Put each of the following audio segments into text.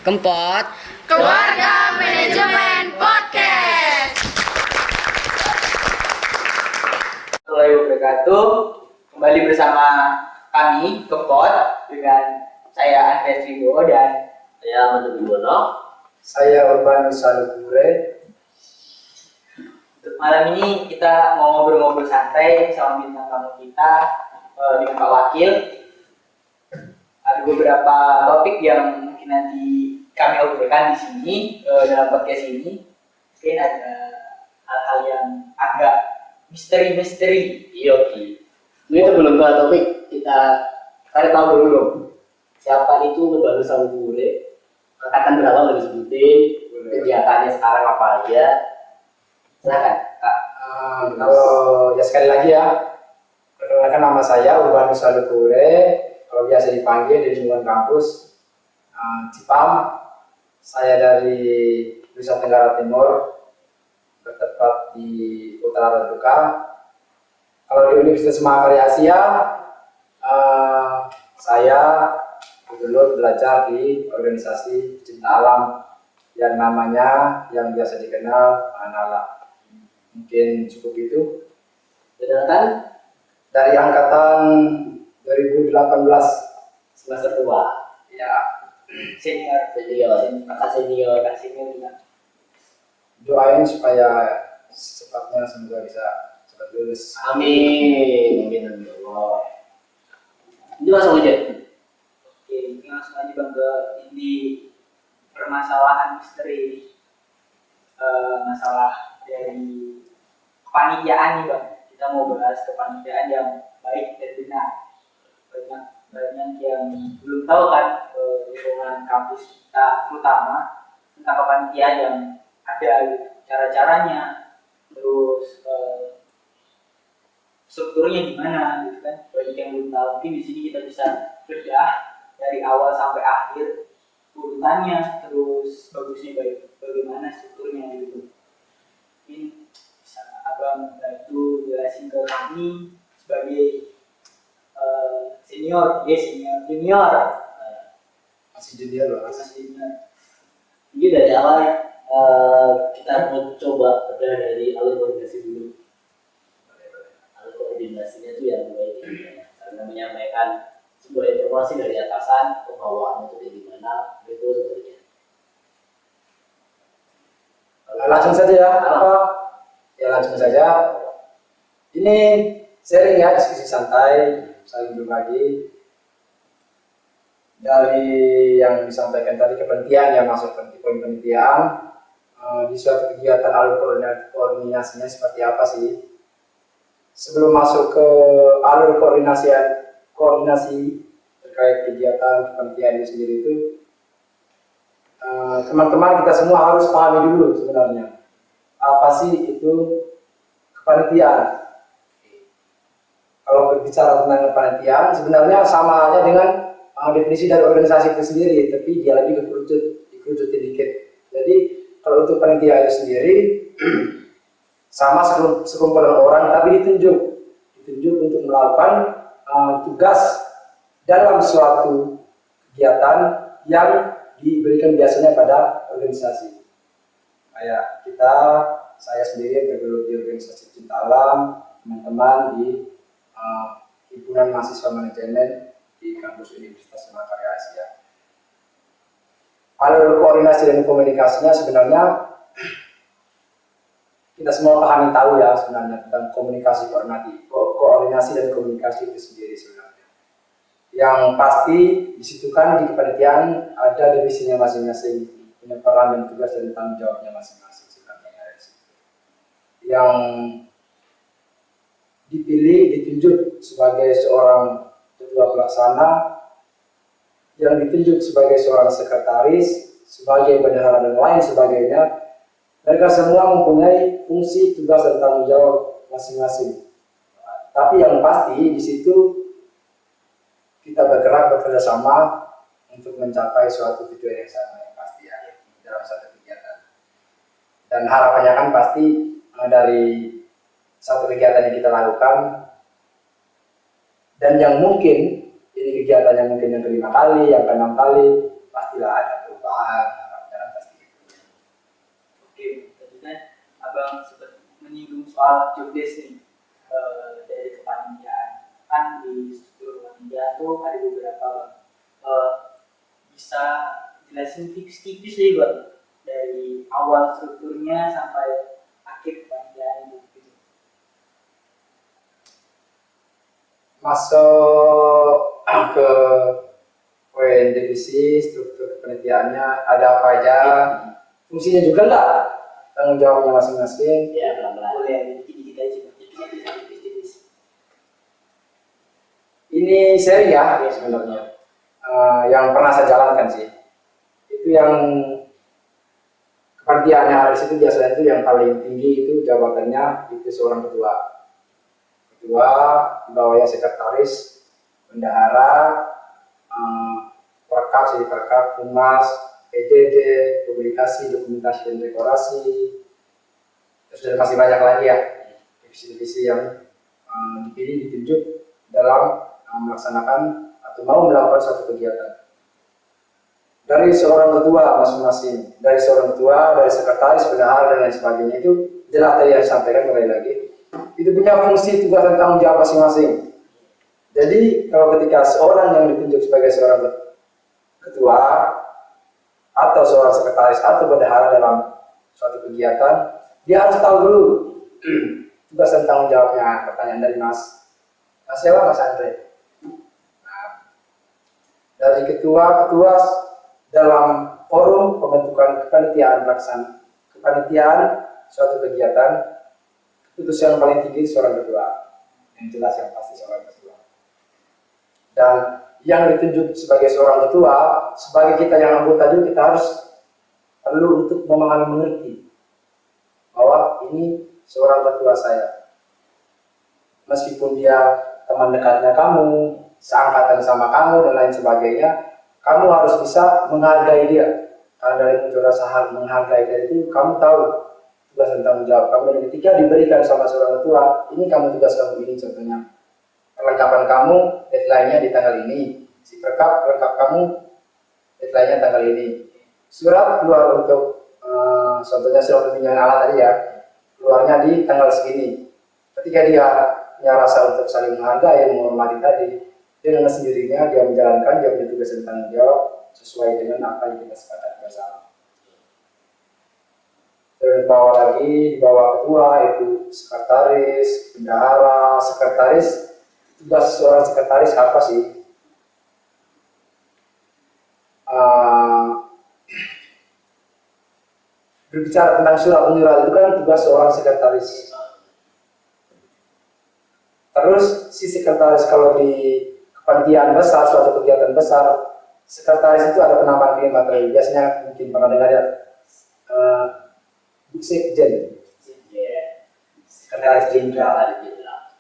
Kempot Keluarga Manajemen Podcast. Assalamualaikum warahmatullahi wabarakatuh. Kembali bersama kami Kempot dengan saya Andreas Rigo dan Saya Madu Biwono. Saya Urbanus Salukure. untuk malam ini kita mau ngobrol-ngobrol santai sama bintang tamu kita dengan Pak Wakil. Ada beberapa topik yang mungkin nanti kami obrolkan di sini dalam podcast ini. Mungkin ada hal-hal yang agak misteri-misteri. Iya, ini sebelum ke topik kita cari tahu dulu dong. Siapa itu Urbanus Salukure? Angkatan berapa boleh disebutin? Kegiatannya sekarang apa aja? Silakan, Kak. Kalau ya sekali lagi ya, perkenalkan nama saya Urbanus Salukure. Kalau biasa dipanggil di lingkungan kampus Cipam. Saya dari Nusa Tenggara Timur, bertempat di Utara Duka. Kalau di Universitas Mahakarya Asia, saya dulu belajar di organisasi Cinta Alam yang namanya yang biasa dikenal Anala. Mungkin cukup itu. Sedangkan Dari angkatan 2018 semester tua. ya, Senior, Kakak senior. juga. doain supaya secepatnya semoga bisa cepat lulus. Amin. Amin. Amin. Allah. Ini langsung aja. Oke, ini langsung aja Bang ke inti permasalahan misteri masalah dari kepanitiaan nih Bang. Kita mau bahas kepanitiaan yang baik dan benar. Banyak yang belum tahu kan lingkungan kampus kita terutama tentang kepanitiaan yang ada gitu. Cara-caranya, terus strukturnya gimana gitu kan. Banyak yang belum tahu. Mungkin di sini kita bisa bedah dari awal sampai akhir urutannya, terus bagusnya bagaimana strukturnya gitu. Mungkin bisa Abang bantu jelasin ke kami sebagai senior, junior. Masih junior loh. Ini dari awal kita mau coba bedah dari alur koordinasi dulu. Alur koordinasinya itu yang baik karena menyampaikan sebuah informasi dari atasan ke bawahan itu dari mana itu sebenarnya. Langsung saja ya, langsung saja. Ini sharing ya, diskusi santai, saling berbagi. Dari yang disampaikan tadi kepentingan yang masuk ke poin penelitian di suatu kegiatan alur koordinasinya seperti apa sih? Sebelum masuk ke alur koordinasi terkait kegiatan kepentingan itu sendiri itu, teman-teman kita semua harus pahami dulu sebenarnya apa sih itu kepanitiaan. Kalau berbicara tentang kepanitiaan sebenarnya sama halnya dengan definisi dari organisasi itu sendiri, tapi dia lagi dikerucut sedikit. Jadi kalau untuk panitia itu sendiri sama sekumpulan orang tapi ditunjuk untuk melakukan tugas dalam suatu kegiatan yang diberikan biasanya pada organisasi. Kayak saya sendiri bergelut di organisasi Cinta Alam, teman-teman di himpunan mahasiswa manajemen di kampus Universitas Mahakarya Asia. Alur koordinasi dan komunikasinya sebenarnya kita semua pahami tahu ya sebenarnya tentang koordinasi dan komunikasi itu sendiri sebenarnya. Yang pasti di situ kan di kepanitiaan ada divisinya masing-masing, punya peran dan tugas dan tanggung jawabnya masing-masing sebenarnya. Yang ditunjuk sebagai seorang ketua pelaksana, yang ditunjuk sebagai seorang sekretaris, sebagai bendahara dan lain sebagainya. Mereka semua mempunyai fungsi, tugas dan tanggung jawab masing-masing. Tapi yang pasti di situ kita bekerja sama untuk mencapai suatu tujuan yang sama yang pasti ya dalam satu kegiatan. Dan harapannya kan pasti dari satu kegiatan yang kita lakukan dan yang mungkin ini kegiatan yang mungkin yang kelima kali, yang keenam kali, pastilah ada perubahan. perubahan harapan pasti gitu. Oke, tadi kan abang sempat menyinggung soal job desk nih dari kepanitiaan. Kan di struktur kepanitiaan tuh ada beberapa bang. Bisa jelasin tipis-tipis nih bang dari awal strukturnya sampai akhir kepanitiaan itu. Masuk ke poin divisi struktur kepanitiaannya ada apa aja, fungsinya juga enggak, tanggung jawabnya masing-masing. Ya, pelan-pelan. Boleh dikit-dikit aja bang. Tipis-tipis. Ini seri ya sebenarnya. Yang pernah saya jalankan sih. Itu yang kepanitiaan yang ada di situ biasanya itu yang paling tinggi itu jabatannya itu seorang ketua. Ketua, di bawahnya sekretaris, bendahara, perkap, jadi perkap, humas, PDD, publikasi, dokumentasi dan dekorasi. Terus ada masih banyak lagi ya divisi-divisi yang dipilih ditunjuk dalam melaksanakan atau mau melakukan suatu kegiatan. Dari seorang ketua masing-masing, dari seorang ketua, dari sekretaris, bendahara dan lain sebagainya itu jelas tadi yang disampaikan kembali lagi. Itu punya fungsi, tugas dan tanggung jawab masing-masing. Jadi kalau ketika seorang yang ditunjuk sebagai seorang ketua atau seorang sekretaris atau bendahara dalam suatu kegiatan, dia harus tahu dulu tugas dan tanggung jawabnya. Pertanyaan dari Mas siapa? Mas Andre. Dari ketua dalam forum pembentukan kepanitiaan suatu kegiatan, keputusan yang paling tinggi seorang ketua, yang jelas yang pasti seorang ketua. Dan yang ditunjuk sebagai seorang ketua, sebagai kita yang anggota juga kita harus perlu untuk memahami mengerti bahwa ini seorang ketua saya. Meskipun dia teman dekatnya kamu, seangkatan sama kamu dan lain sebagainya, kamu harus bisa menghargai dia. Karena dari unsur rasa menghargai dia itu, kamu tahu tugas dan tanggung jawab kamu. Dan ketika diberikan sama seorang ketua, ini kamu tugas kamu ini contohnya. Perlengkapan kamu, deadline-nya di tanggal ini. Si perlengkap kamu, deadline-nya tanggal ini. Surat keluar untuk, contohnya surat peminjaman alat tadi ya, keluarnya di tanggal segini. Ketika dia punya rasa untuk saling menghargai, menghormati tadi, dengan sendirinya dia menjalankan, dia punya tugas dan tanggung jawab sesuai dengan apa yang kita sepakati bersama. Dan bawah lagi, di bawah ketua itu sekretaris, bendahara, sekretaris. Tugas seorang sekretaris apa sih? Berbicara tentang surat menyurat itu kan tugas seorang sekretaris. Terus si sekretaris kalau di kepanitiaan besar, suatu kegiatan besar, sekretaris itu ada penambahan materi. Biasanya mungkin pernah dengar ya, sekjen, sekretaris jenderal.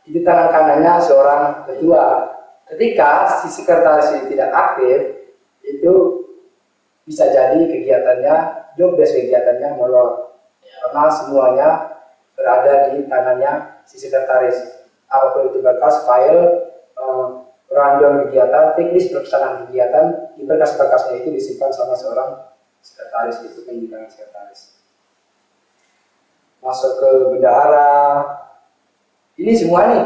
Itu tangan kanannya seorang ketua. Ketika si sekretaris ini tidak aktif, itu bisa jadi kegiatannya, job desk kegiatannya molor. Karena semuanya berada di tangannya si sekretaris. Apapun itu berkas, file, rundown kegiatan, teknis pelaksanaan kegiatan, di berkas-berkasnya itu disimpan sama seorang sekretaris, itu kan di tangan sekretaris. Masuk ke bendahara, ini semua nih.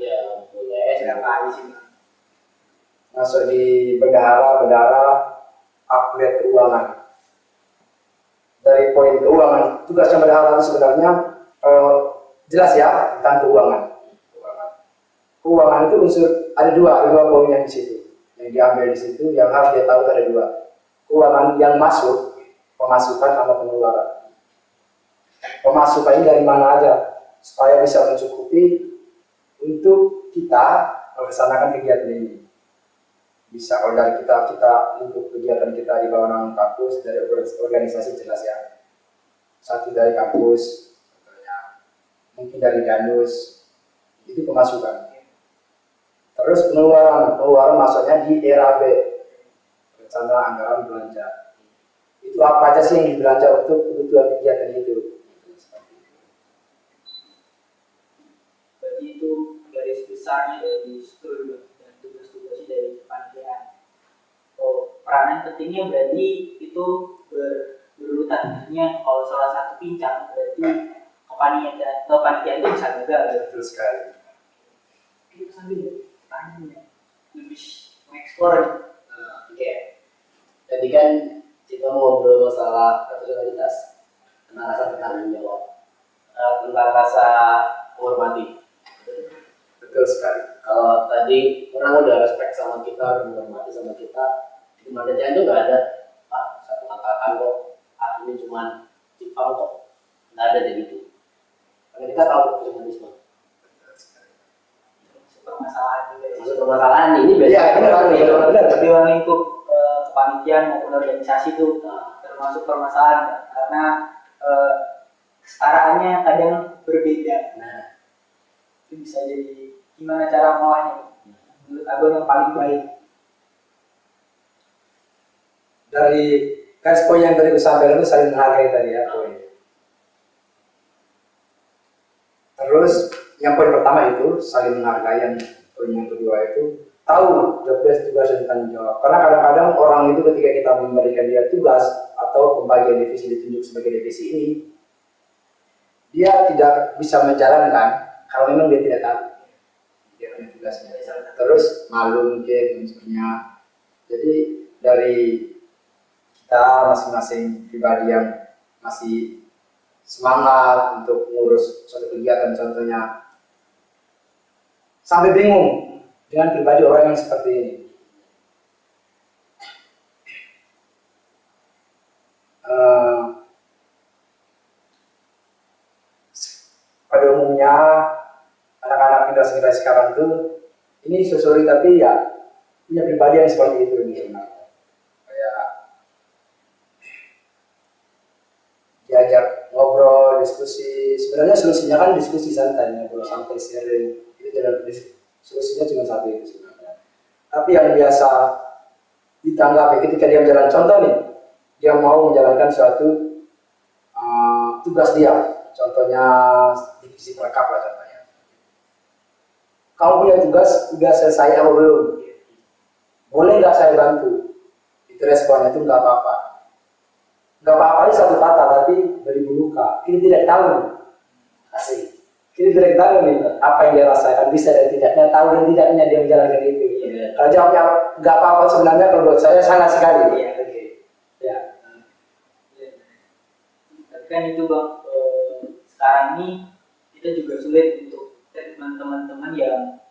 Ya, boleh. Berapa aja sih bang? Masuk di bendahara upgrade keuangan. Dari poin keuangan, tugasnya bendahara itu sebenarnya jelas ya tentang keuangan. Keuangan itu unsur ada dua poin yang di situ, yang diambil di situ, yang harus dia tahu ada dua. Keuangan yang masuk, pemasukan sama pengeluaran. Pemasukan ini dari mana aja, supaya bisa mencukupi untuk kita melaksanakan kegiatan ini. Bisa kalau dari kita lingkup kegiatan kita di bawah naungan kampus, dari organisasi jelas ya. Satu dari kampus, mungkin dari Danus, itu pemasukan. Terus pengeluaran masuknya di RAB, rencana anggaran belanja. Itu apa aja sih yang dibelanja untuk kebutuhan kegiatan itu? Berarti itu garis besarnya dari struktur dan tugas-tugasnya dari kepanitiaan. Oh, peranan pentingnya berarti itu berurutan. Maksudnya kalau salah satu pincang berarti kepanitiaan itu bisa gagal. Betul sekali. Kita sambil tanya lebih mengeksplor. Oke. Jadi kan kita mau ngobrol masalah profesionalitas, tentang rasa bertanggung jawab, tentang rasa menghormati. Betul sekali. Kalau tadi orang udah respect sama kita, udah menghormati sama kita, di Malaysia itu nggak ada satu angkatan kok, ini cuma Jepang kok, nggak ada jadi itu. Karena kita tahu profesionalisme. Permasalahan juga ya. Maksud permasalahan ini Iya, benar. Di luar lingkup kepanitiaan maupun organisasi itu termasuk permasalahan karena kesetaraannya kadang berbeda. Nah, Itu bisa jadi gimana cara mengolahnya menurut Abang yang paling baik. Dari garis poin yang tadi disampaikan itu saling menghargai tadi ya poin. Terus yang poin pertama itu saling menghargai, yang poin yang kedua itu tahu tugas dan tanggung jawab. Karena kadang-kadang orang itu ketika kita memberikan dia tugas atau pembagian divisi ditunjuk sebagai divisi ini, dia tidak bisa menjalankan kalau memang dia tidak tahu dia punya tugasnya. Terus malu mungkin maksudnya. Jadi dari kita masing-masing pribadi yang masih semangat untuk mengurus suatu kegiatan, contohnya sampai bingung dengan pribadi orang yang seperti ini. Pada umumnya anak-anak generasi sekarang tuh ini sosori tapi ya punya pribadi yang seperti itu ini sebenarnya. Kayak diajak ngobrol, diskusi. Sebenarnya solusinya kan diskusi santai, ngobrol santai, sharing. Itu jalan solusinya cuma satu itu sebenarnya. Tapi yang biasa ditanggapi ketika dia menjalankan, contoh nih, dia mau menjalankan suatu tugas dia, contohnya divisi perkap lah contohnya. Kamu punya tugas, udah selesai atau belum? Boleh nggak saya bantu? Itu responnya itu nggak apa-apa. Nggak apa-apa ini satu kata, tapi beribu luka. Kita tidak tahu nih. Asik. Kita tidak tahu nih apa yang dia rasakan, bisa dan tidaknya, tahu dan tidaknya dia menjalankan itu. iya. Kalau jawabnya nggak apa-apa sebenarnya kalau buat saya sangat sekali. Iya, oke. Ya. Tapi kan itu Bang, sekarang ini kita juga sulit untuk treatment teman-teman yang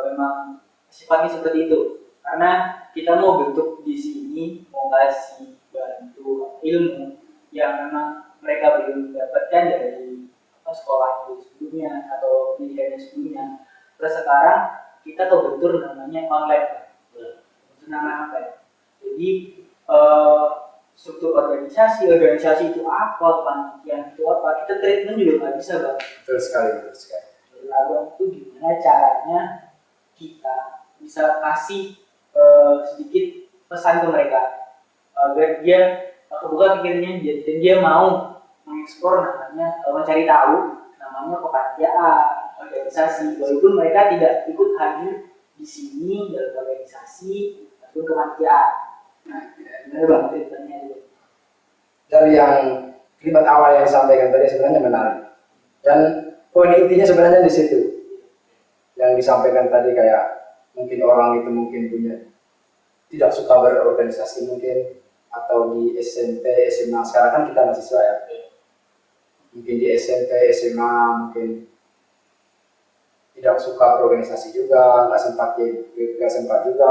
memang sifatnya seperti itu. Karena kita mau bentuk di sini, mau kasih bantu ilmu yang memang mereka belum dapatkan dari sekolah itu sebelumnya atau pendidikannya sebelumnya. Terus sekarang kita kebentur namanya online. Itu namanya online. Jadi struktur organisasi itu apa, kepanitiaan itu apa, kita treatment juga nggak bisa Bang. Betul sekali, betul sekali. Lalu itu gimana caranya kita bisa kasih sedikit pesan ke mereka agar dia kebuka pikirannya dan dia mau mengeksplor namanya mencari tahu namanya kepanitiaan, organisasi, walaupun mereka tidak ikut hadir di sini dalam organisasi ataupun kepanitiaan. Nah, gimana Bang ceritanya itu? Dari yang kalimat awal yang disampaikan tadi sebenarnya menarik. Dan poin intinya sebenarnya di situ. Yang disampaikan tadi kayak mungkin orang itu mungkin punya tidak suka berorganisasi mungkin, atau di SMP, SMA, sekarang kan kita mahasiswa ya. Mungkin di SMP, SMA mungkin tidak suka berorganisasi juga, nggak sempat juga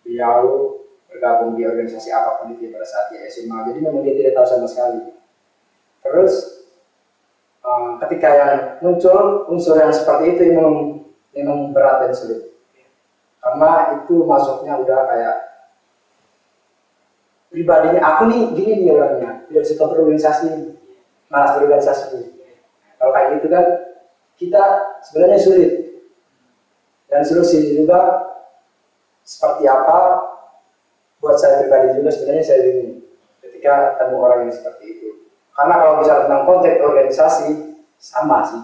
beliau bergabung di organisasi apapun itu pada saat di SMA. Jadi memang dia tidak tahu sama sekali. Terus ketika yang muncul unsur yang seperti itu memang berat dan sulit. Karena itu masuknya udah kayak pribadinya, aku nih gini nih orangnya, tidak suka berorganisasi, malas berorganisasi. Kalau kayak gitu kan kita sebenarnya sulit. Dan solusi juga seperti apa buat saya pribadi juga sebenarnya saya bingung ketika ketemu orang yang seperti itu. Karena kalau bicara tentang konteks organisasi sama sih,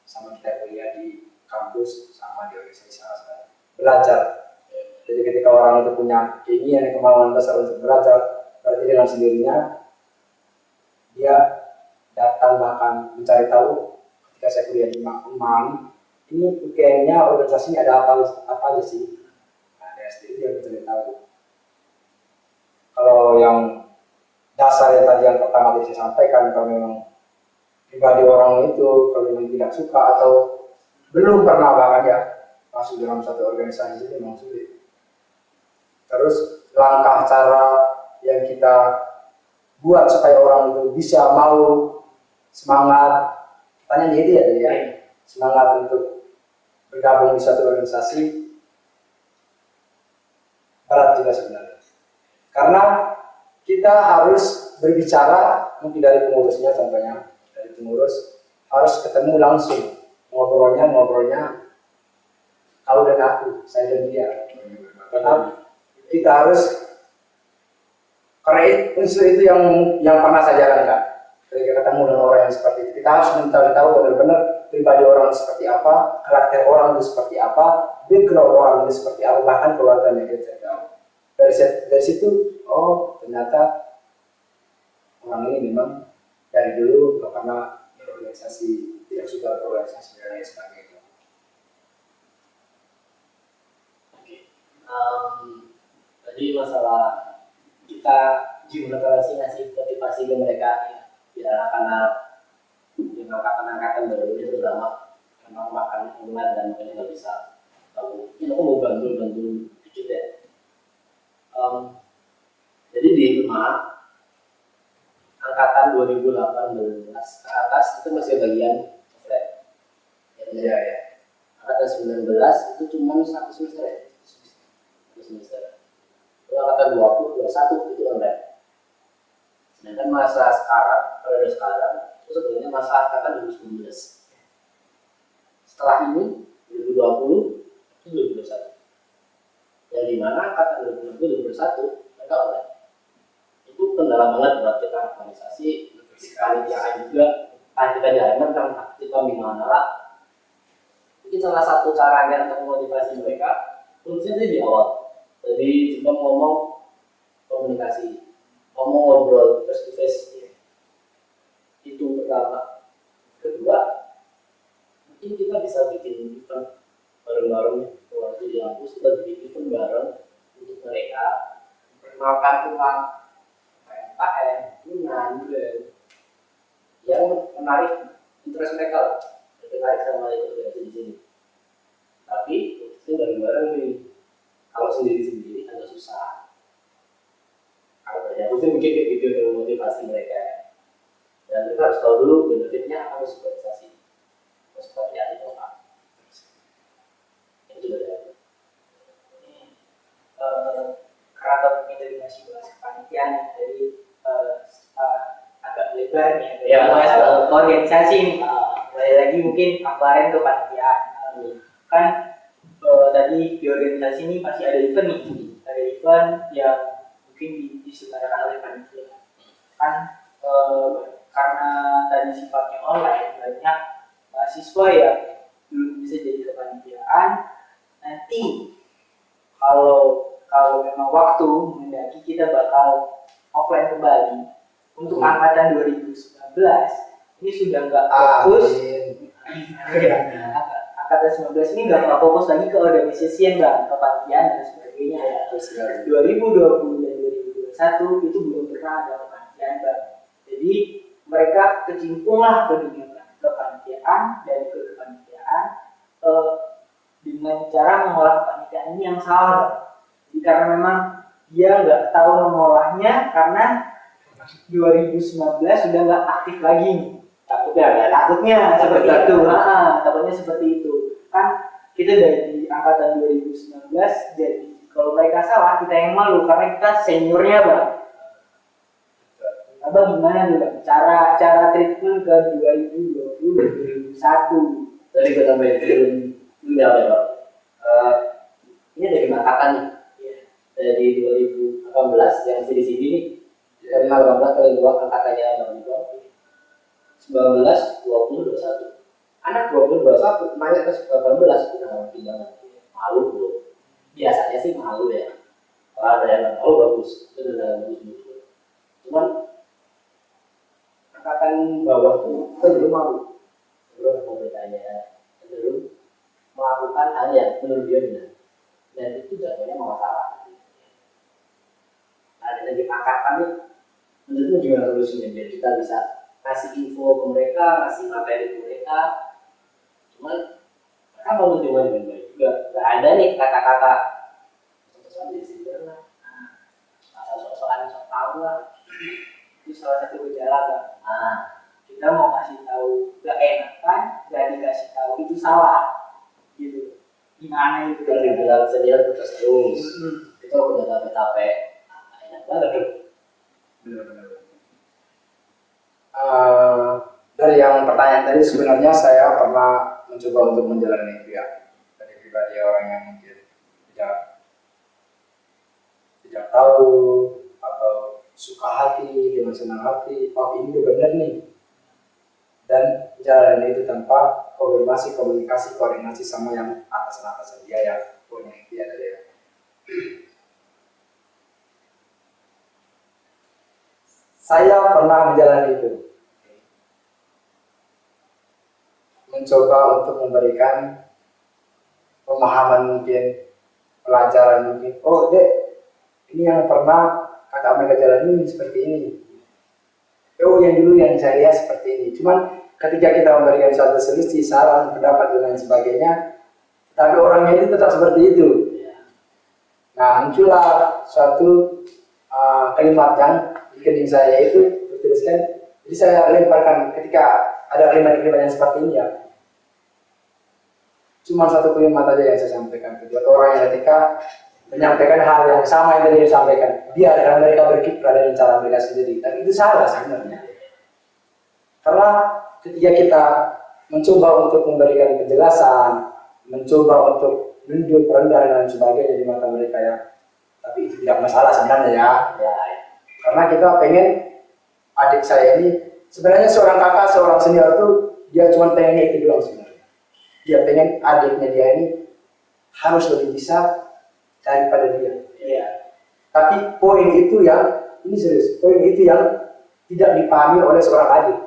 sama kita kuliah di kampus, sama di organisasi sama belajar. Jadi ketika orang itu punya keinginan, kemauan besar untuk belajar, berarti dengan sendirinya dia datang bahkan mencari tahu. Ketika saya kuliah di Unmani, ini UKM-nya organisasinya ada apa aja sih? Nah, dari sendiri dia mencari tahu. Kalau yang dasar yang tadi yang pertama tadi saya sampaikan, kalau memang pribadi orang itu kalau memang tidak suka atau belum pernah bahkan ya masuk dalam satu organisasi itu memang sulit. Terus langkah cara yang kita buat supaya orang itu bisa mau semangat, tanya itu ya, ya semangat untuk bergabung di satu organisasi berat juga sebenarnya. Karena kita harus berbicara mungkin dari pengurusnya, contohnya dari pengurus harus ketemu langsung, ngobrolnya kau dan aku, saya dan dia. Karena kita harus, karena unsur itu yang pernah saya jalankan. Ketika ketemu dengan orang yang seperti itu, kita harus mencari tahu benar-benar pribadi orang seperti apa, karakter orang itu seperti apa, background orang itu seperti apa, bahkan keluarganya kita tahu. Dari situ, oh ternyata orang ini memang dari dulu nggak pernah berorganisasi, tidak suka berorganisasi dan lain sebagainya. Tadi masalah kita gimana sih ngasih motivasi ke mereka ya, karena dengan angkatan baru ini terutama memang makan online dan makanya nggak bisa tahu. Ini aku mau bantu dikit ya. Jadi di rumah angkatan 2018 ke atas itu masih bagian offline. Iya ya. Angkatan 19 itu cuma satu semester ya. Semester. Itu angkatan 20, 21 itu online. Sedangkan masa sekarang, periode sekarang itu sebenarnya masa angkatan 2019. Setelah ini 2020 itu 2021. Yang dimana angkatan 2020 2021 mereka online. Itu kendala banget buat kita organisasi, kepanitiaan juga. Kan kita jalan tentang aktif pembinaan anak. Mungkin salah satu caranya untuk memotivasi mereka, khususnya di awal. Jadi kita ngomong komunikasi, ngomong ngobrol face to face. Itu pertama. Kedua, mungkin kita bisa bikin event bareng-bareng. Kalau di kampus kita bikin event bareng untuk mereka memperkenalkan tentang PMKM, Yunan, yang menarik interest mereka, tertarik sama itu di sini. Tapi itu bareng-bareng nih. Kalau sendiri-sendiri agak susah. Kalau terjadi mungkin kayak gitu untuk motivasi mereka. Dan mereka harus tahu dulu benefitnya apa organisasi. Seperti itu apa. Itu dari Karena mungkin dari masih bahas kepanitiaan, jadi agak lebar nih, ya, bahas organisasi nih. Mulai lagi mungkin kemarin kepanitiaan. Kan tadi di organisasi ini masih ada event nih, ada event yang mungkin diselenggarakan oleh panitia. Kan karena tadi sifatnya online, banyak mahasiswa yang belum bisa jadi kepanitiaan. Nanti kalau memang waktu mendaki, kita bakal offline kembali untuk angkatan 2019. Ini sudah nggak fokus. Angkatan 19 ini nggak fokus lagi ke organisasi dan kepanitiaan dan sebagainya. 2020 dan 2021 itu belum pernah ada kepanitiaan baru. Jadi mereka kecimpunglah ke dunia kepanitiaan dan ke kepanitiaan dengan cara mengolah kepanitiaan ini yang salah. Jadi karena memang dia nggak tahu mengolahnya, karena 2019 sudah nggak aktif lagi. Takutnya seperti itu. Takutnya seperti itu. Kan kita dari angkatan 2019, jadi kalau mereka salah kita yang malu karena kita seniornya, Bang. Abang gimana tuh, Bang? Cara treatment ke 2020 2021. Tadi kita tambahin ini apa ya, Pak? Ini dari angkatan nih. Dari 2018 yang di sini nih. Dari 18 kali 2 angkatannya Bang Iqbal. 19, 20, 21. Anak 20, 21 nanya ke 18 udah ngerti banget. Malu belum. biasanya sih malu ya. Kalau ada yang nggak tahu bagus, itu udah bagus gitu. Cuman angkatan bawah tuh cenderung malu, cenderung mau bertanya, cenderung melakukan hal yang menurut dia benar, dan itu jatuhnya malah salah. Nah, dengan angkatan nih, menurutmu gimana solusinya biar kita bisa kasih info ke mereka, kasih materi ke mereka, cuman mereka mau menerima dengan baik juga. Gak ada nih kata-kata sok-sokan jadi sindir lah, asal sok-sokan sok tahu lah. Itu salah satu gejala Bang. Nah, Kita mau kasih tahu gak enakan, gak dikasih tahu itu salah gitu. Gimana itu? kalau dibilang senior terus itu udah capek-capek, enak banget tuh. Benar-benar. Dari yang pertanyaan tadi sebenarnya saya pernah mencoba untuk menjalani itu ya, dari pribadi orang yang mungkin tidak tahu atau suka hati dengan senang hati, oh ini udah benar nih, dan jalan itu tanpa komunikasi koordinasi sama yang atas dia ya, punya dia dari ya. Saya pernah menjalani itu, mencoba untuk memberikan pemahaman mungkin, pelajaran mungkin. Oh dek, ini yang pernah kakak mereka jalani seperti ini. Oh yang dulu yang saya lihat seperti ini. Cuman ketika kita memberikan suatu solusi, saran, pendapat dan lain sebagainya, tapi orangnya itu tetap seperti itu. Nah muncullah suatu kalimat yang di kening saya itu tertuliskan. Jadi saya lemparkan ketika ada kalimat-kalimat yang seperti ini ya. Cuma satu kalimat aja yang saya sampaikan ke orang yang ketika menyampaikan hal yang sama yang tadi disampaikan, biarkan mereka berkiprah dengan cara mereka sendiri. Tapi itu salah sebenarnya. Karena ketika kita mencoba untuk memberikan penjelasan, mencoba untuk menunjuk rendah dan lain sebagainya di mata mereka ya, tapi itu tidak masalah sebenarnya ya. Karena kita pengen adik saya ini sebenarnya seorang kakak, seorang senior tuh dia cuma pengen itu doang sebenarnya. Dia pengen adiknya dia ini harus lebih bisa daripada dia. Iya. Tapi poin itu yang ini serius, poin itu yang tidak dipahami oleh seorang adik.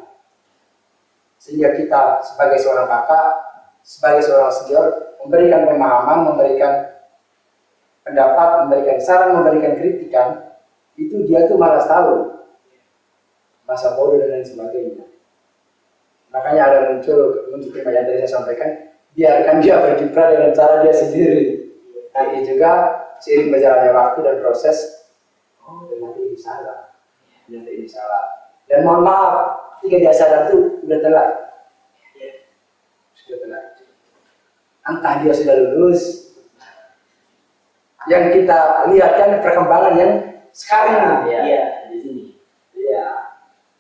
Sehingga kita sebagai seorang kakak, sebagai seorang senior memberikan pemahaman, memberikan pendapat, memberikan saran, memberikan kritikan, itu dia tuh malas tahu, masa bodoh dan lain sebagainya. Makanya ada muncul tema yang tadi saya sampaikan, biarkan dia berkiprah dengan cara dia sendiri. Nanti juga seiring berjalannya waktu dan proses, oh ternyata ini salah, ternyata ini salah. Dan mohon maaf, ketika dia sadar itu udah telat, sudah telat. Entah dia sudah lulus, yang kita lihat kan perkembangan yang sekarang. Iya, di sini. Iya,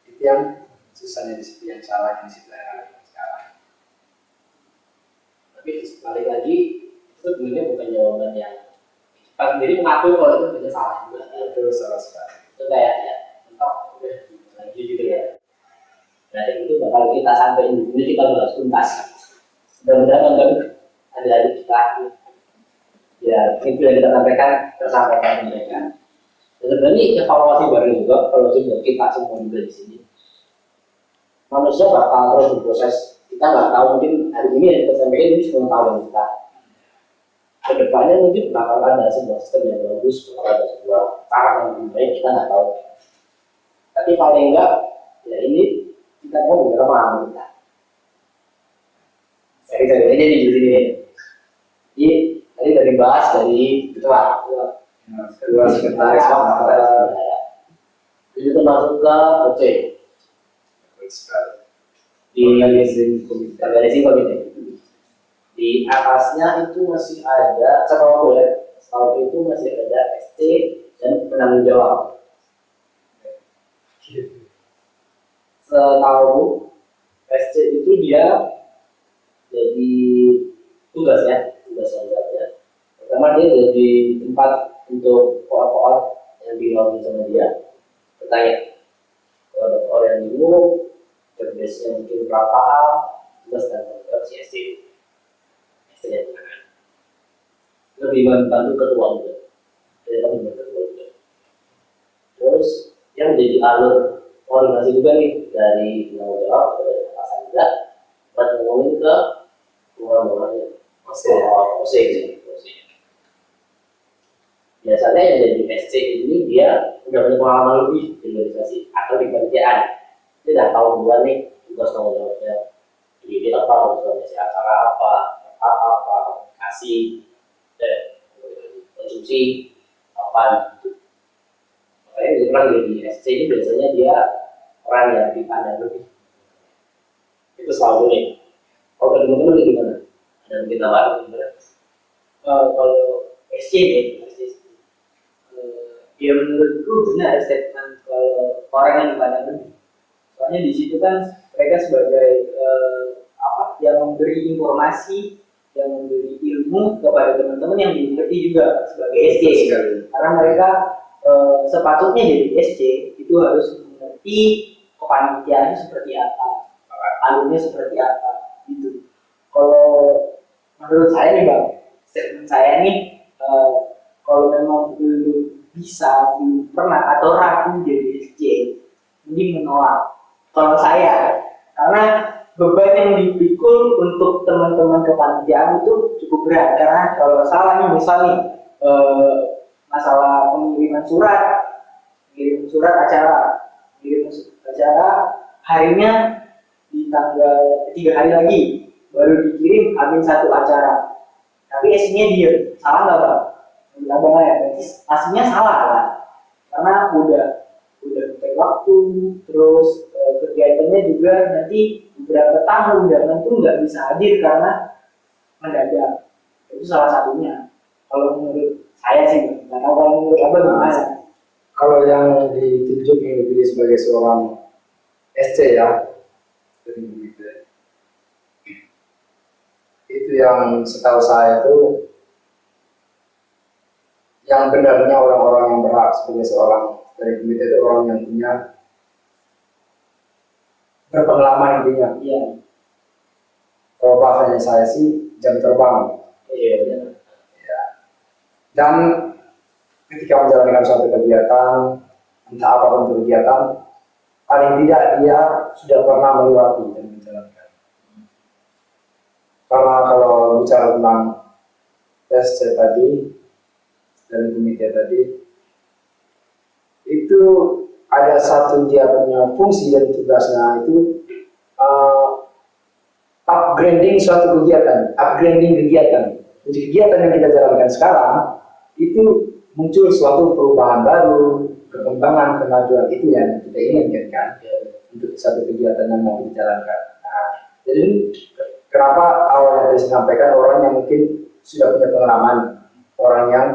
itu yang susahnya di situ, yang salah di situ sekarang. Tapi balik lagi, itu sebenarnya bukan jawaban yang kita sendiri mengakui kalau itu sebenarnya salah juga. Itu salah sekali. Itu kayak ya, mentok udah lagi gitu ya. Nah itu bakal kita sampaikan di sini, kita bahas tuntas. Mudah-mudahan kan adik-adik kita ya itu yang kita sampaikan tersampaikan mereka. Dan sebenarnya evaluasi baru juga kalau buat kita semua juga di sini. Manusia bakal terus berproses. Kita nggak tahu, mungkin hari ini yang kita sampaikan ini 10 tahun kita. Kedepannya mungkin bakal ada sebuah sistem yang bagus, bakal ada sebuah cara yang lebih baik, kita nggak tahu. Tapi paling enggak, ya ini kita mau benar paham kita. Saya aja di sini. Jadi tadi dari bahas dari ketua, Kedua sekretaris itu termasuk ke OC di organizing komite. Di atasnya itu masih ada, setahu itu masih ada SC dan penanggung jawab. Setahu SC itu dia jadi tugasnya. Pertama dia jadi tempat untuk koor-koor yang dilakukan sama dia bertanya. Kalau ada koor yang bingung, jobdesknya mungkin berapa, tugas dan kontrak si SC. SC-nya membantu ketua juga. Dia kan membantu ketua juga. Terus yang menjadi alur koordinasi juga nih dari tanggung jawab dari atasan juga buat ngomongin ke bawah-bawahnya. OC. Biasanya yang jadi SC ini dia udah punya pengalaman lebih di organisasi atau di kerjaan. Dia udah tahu duluan nih tugas tanggung jawabnya. Jadi dia tahu misalnya acara apa, komunikasi, konsumsi, apa gitu. Makanya dia orang jadi SC ini biasanya dia orang yang dipandang lebih. Itu selalu nih. Kalau dari teman-teman gimana? Ada yang kita baru gimana? Kalau SC nih, ya menurutku benar statement kalau orang yang dipandang lebih. Soalnya di situ kan mereka sebagai yang memberi informasi, yang memberi ilmu kepada teman-teman yang dimengerti juga sebagai SC. Karena mereka sepatutnya jadi SC itu harus mengerti kepanitiaan seperti apa, alurnya seperti apa, gitu. Kalau menurut saya nih bang, statement saya nih, kalau memang belum bisa, belum pernah atau ragu jadi SC, mending menolak. Kalau saya, karena beban yang dipikul untuk teman-teman kepanitiaan itu cukup berat. Karena kalau salah nih, misalnya masalah pengiriman surat acara, harinya di tanggal 3 hari lagi baru dikirim amin satu acara. Tapi SC-nya dia salah nggak bang? Nggak bang ya, berarti aslinya salah lah. Karena udah pakai waktu, terus kegiatannya juga nanti beberapa tamu undangan pun nggak bisa hadir karena mendadak. Itu salah satunya. Kalau menurut saya sih, nggak tahu kalau menurut apa gimana. Kalau yang ditunjuk yang dipilih sebagai seorang SC ya, itu yang setahu saya itu yang benarnya orang-orang yang berhak sebagai seorang dari komite itu orang yang punya berpengalaman intinya. Iya. Kalau bahasanya saya sih jam terbang. Iya. Ya. Dan ketika menjalankan suatu kegiatan, entah apapun itu kegiatan, paling tidak dia sudah pernah melewati dan menjalankan. Karena kalau bicara tentang SC tadi dan komite tadi, itu ada satu dia punya fungsi dan tugasnya itu upgrading suatu kegiatan, Jadi kegiatan yang kita jalankan sekarang itu muncul suatu perubahan baru, perkembangan, kemajuan itu yang kita inginkan kan untuk satu kegiatan yang mau dijalankan. Nah, jadi kenapa awalnya saya sampaikan orang yang mungkin sudah punya pengalaman, orang yang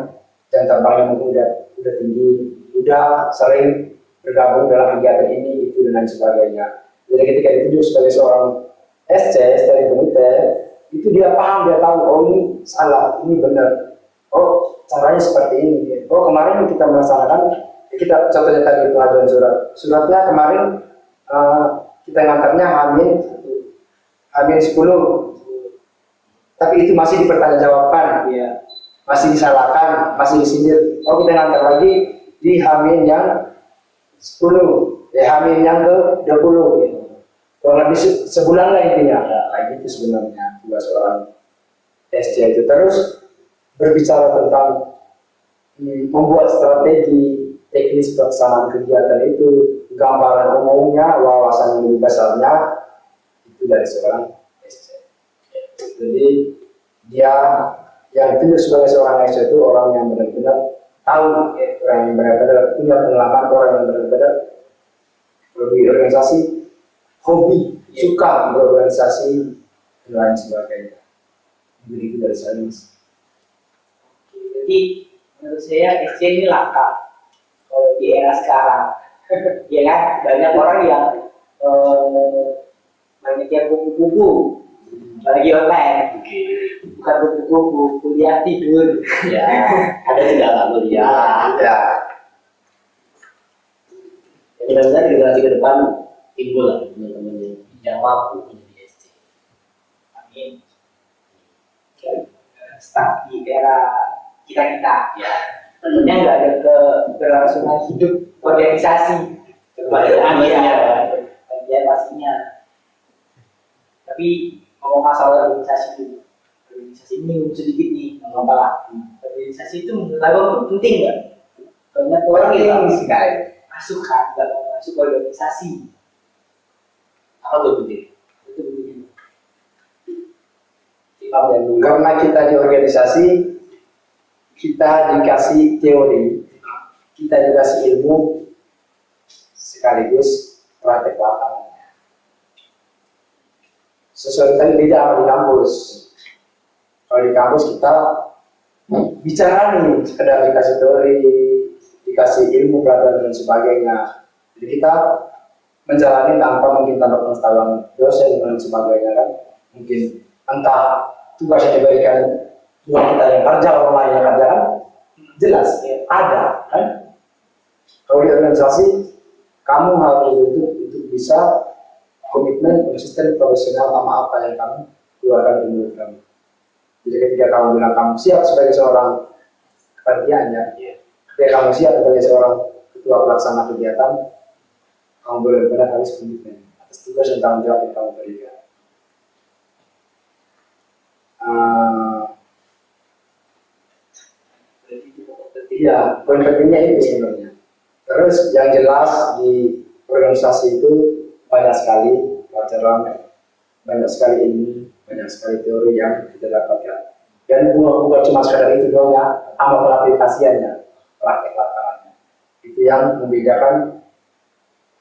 jam terbangnya mungkin udah tinggi, udah sering bergabung dalam kegiatan ini, itu dan lain sebagainya. Jadi ketika ditunjuk sebagai seorang SC, dari komite, itu dia paham, dia tahu, oh ini salah, ini benar, oh caranya seperti ini. Oh kemarin kita melaksanakan, kita contohnya tadi pengajuan suratnya kemarin kita ngantarnya Amin 10, tapi itu masih dipertanggungjawabkan, Iya. masih disalahkan, masih disindir. Oh kita ngantar lagi di Amin yang 10, Amin yang ke 20 gitu. Kurang lebih sebulan lah intinya. Ya, kayak gitu sebenarnya tugas seorang SC itu. Terus berbicara tentang membuat strategi teknis pelaksanaan kegiatan itu, gambaran umumnya, wawasan yang lebih besarnya itu dari seorang SC. Jadi dia yang ditunjuk sebagai seorang SC itu orang yang benar-benar tahu, orang yang benar-benar punya pengalaman, orang yang benar-benar lebih organisasi, hobi, suka berorganisasi dan lain sebagainya. Begitu dari saya. Jadi menurut saya SC ini langka kalau di era sekarang. Ya kan, banyak orang yang banyak kupu-kupu, lagi online, bukan kupu-kupu, kuliah tidur. Ya, ada juga nggak kuliah. Ya. Mudah-mudahan generasi ke depan timbul lah teman-teman yang mampu menjadi SC. Amin. Stuck di era kita ya. Tentunya nggak ada keberlangsungan hidup organisasi. Bagian pastinya. Tapi ngomong masalah organisasi dulu. Organisasi ini sedikit nih, nggak apa lah. Organisasi itu menurut aku penting nggak? Banyak orang yang masuk kan, nggak mau masuk organisasi. Apa tuh penting? Itu penting. Karena kita di organisasi, kita dikasih teori, kita dikasih ilmu, sekaligus praktek lapangannya. Sesuatu tadi beda sama di kampus. Kalau di kampus kita bicara nih, sekedar dikasih teori, dikasih ilmu, pelajaran dan sebagainya. Jadi kita menjalani tanpa pengetahuan dosen dan sebagainya kan. Mungkin entah tugas yang diberikan buat kita yang kerja, orang lain yang kerja kan jelas ada kan. Kalau di organisasi kamu harus untuk bisa komitmen, konsisten, profesional sama apa yang kamu keluarkan dari mulut kamu. Jadi ketika kamu bilang kamu siap sebagai seorang kepanitiaannya, ketika kamu siap sebagai seorang ketua pelaksana kegiatan, kamu benar-benar harus komitmen atas tugas dan tanggung jawab yang kamu berikan. Iya, poin pentingnya itu sebenarnya. Terus yang jelas di organisasi itu banyak sekali pelajaran, banyak sekali ilmu, banyak sekali teori yang kita dapatkan. Dan bukan cuma sekadar itu doang ya, sama pengaplikasiannya, praktek lapangannya. Itu yang membedakan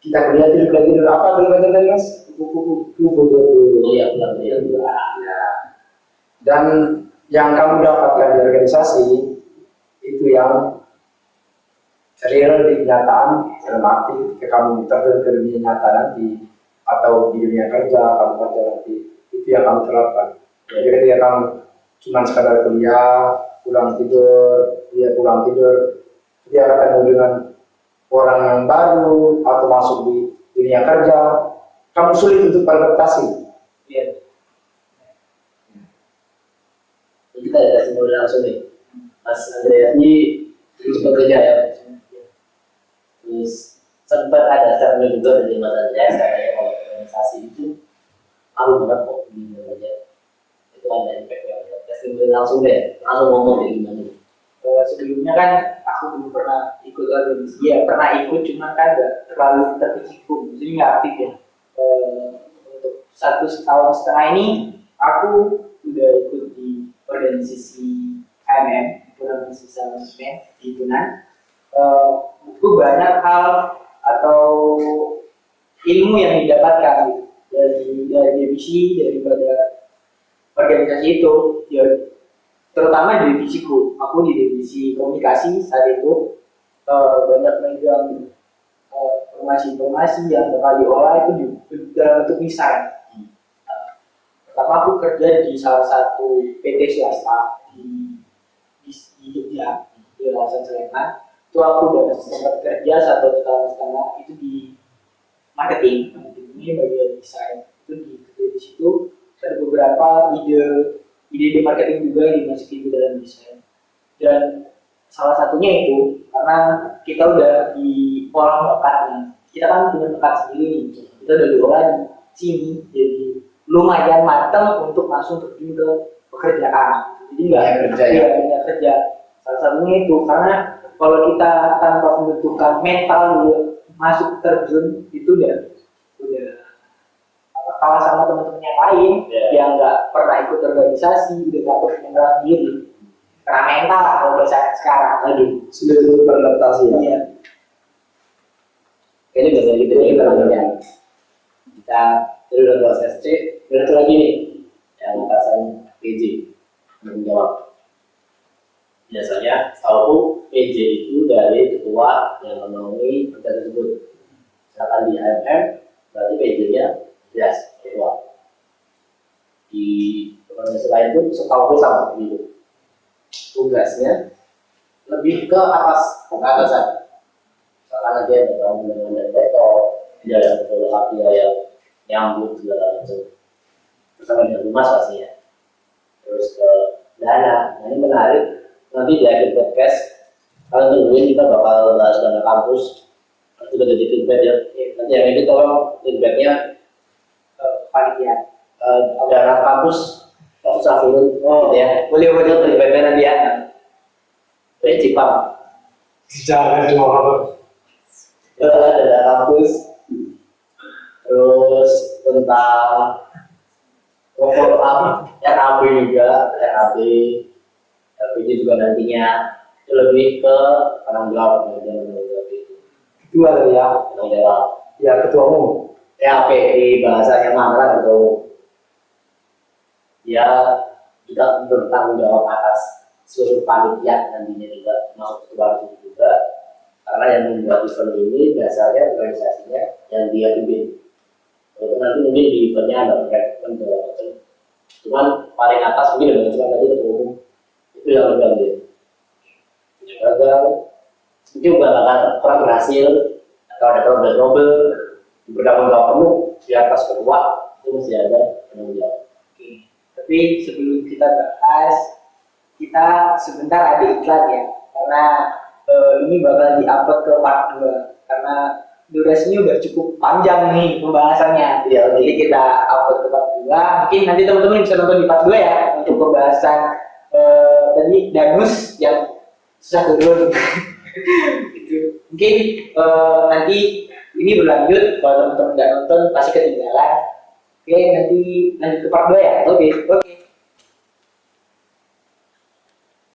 kita kuliah tidur apa belajar mas? Kupu-kupu. Iya, benar. Dan yang kamu dapatkan di organisasi itu yang real di kenyataan, dalam arti ketika kamu terjun ke dunia nyata nanti atau di dunia kerja kamu kerja nanti, itu yang kamu terapkan. Jadi ketika kamu cuma sekadar kuliah pulang tidur, dia ketemu dengan orang yang baru atau masuk di dunia kerja, kamu sulit untuk beradaptasi. Iya. Kita ada simulasi langsung nih. Mas Andreas ini sempat kerja ya. Terus sempat ada statement juga dari Mas Andreas katanya kalau organisasi itu malu banget kok di kerja. Itu ada impactnya. Testimoni langsung deh, langsung ngomong dari gimana. Sebelumnya kan aku belum pernah ikut organisasi. Ya pernah ikut, cuma kan nggak terlalu terkecimpung, jadi nggak aktif ya. Untuk 1,5 tahun ini aku udah ikut di organisasi HMM, organisasi manajemen di Tunan. Itu banyak hal atau ilmu yang didapatkan dari divisi daripada organisasi itu, ya, terutama di divisiku. Aku di divisi komunikasi saat itu banyak megang informasi-informasi yang bakal diolah itu dalam bentuk desain. Pertama aku kerja di salah satu PT swasta di Jogja, di kawasan Sleman. Itu aku udah sempat kerja 1,5 tahun itu di marketing ini bagian desain. Itu di situ ada beberapa ide marketing juga yang dimasukin ke dalam desain. Dan salah satunya itu karena kita udah diolah bakatnya. Kita kan punya bakat sendiri, kita udah diolah di sini, jadi lumayan matang untuk langsung terjun ke pekerjaan. Jadi nggak kerja. Salah satunya itu karena kalau kita tanpa pembentukan mental masuk terjun itu udah kalah sama teman-teman yang lain yang nggak pernah ikut organisasi, udah takut mental sendiri. Karena mental lah kalau bahasa sekarang. Sudah cukup beradaptasi ya. Iya. Kayaknya biasa gitu ya kita dari udah proses C, berarti lagi nih yang atasan PJ menjawab. Biasanya setahu PJ itu dari ketua yang memenuhi perintah tersebut. Misalkan di HMM berarti PJ-nya jelas ketua. Di organisasi lain pun setahu sama begitu. Tugasnya lebih ke atas, ke atasan. Misalkan dia bergabung dengan direktur, dia yang berlaku yang nyambut segala macam. Bersama dengan humas pastinya. Terus ke dana, nah ini menarik. nanti di akhir podcast kalian tungguin kita bakal bahas dana kampus. Nanti udah jadi feedback ya. Nanti yang ini tolong feedbacknya panitia. dana kampus nggak usah turun gitu ya. Boleh Feedbacknya nanti ya. Cipang. Jangan cuma Dana kampus. Terus tentang follow up RAB juga, RAB juga nantinya itu lebih ke penanggung jawab itu. kedua tadi ya. Penanggung jawab. Ya ketua umum. RAB di bahasanya Manggaran itu ya juga bertanggung jawab atas seluruh panitia nantinya juga masuk ketua umum juga karena yang membuat event ini dasarnya organisasinya yang dia pimpin. Nanti mungkin di eventnya ada rekrutmen segala macam. Cuman paling atas mungkin ada cuma tadi ketua umum itu yang lebih ambil. Gagal, mungkin juga akan kurang berhasil atau ada trouble bertanggung jawab penuh di atas ketua itu mesti ada penanggung jawab. Oke. Tapi sebelum kita bahas, kita sebentar ada iklan ya, karena ini bakal di-upload ke part 2 karena durasinya udah cukup panjang nih pembahasannya. Iya, Jadi kita upload ke part 2. Mungkin nanti teman-teman bisa nonton di part 2 ya untuk pembahasan tadi Danus yang susah turun. Gitu. Mungkin nanti ini berlanjut, kalau teman-teman nggak nonton pasti ketinggalan. Oke, nanti lanjut ke part 2 ya. Oke.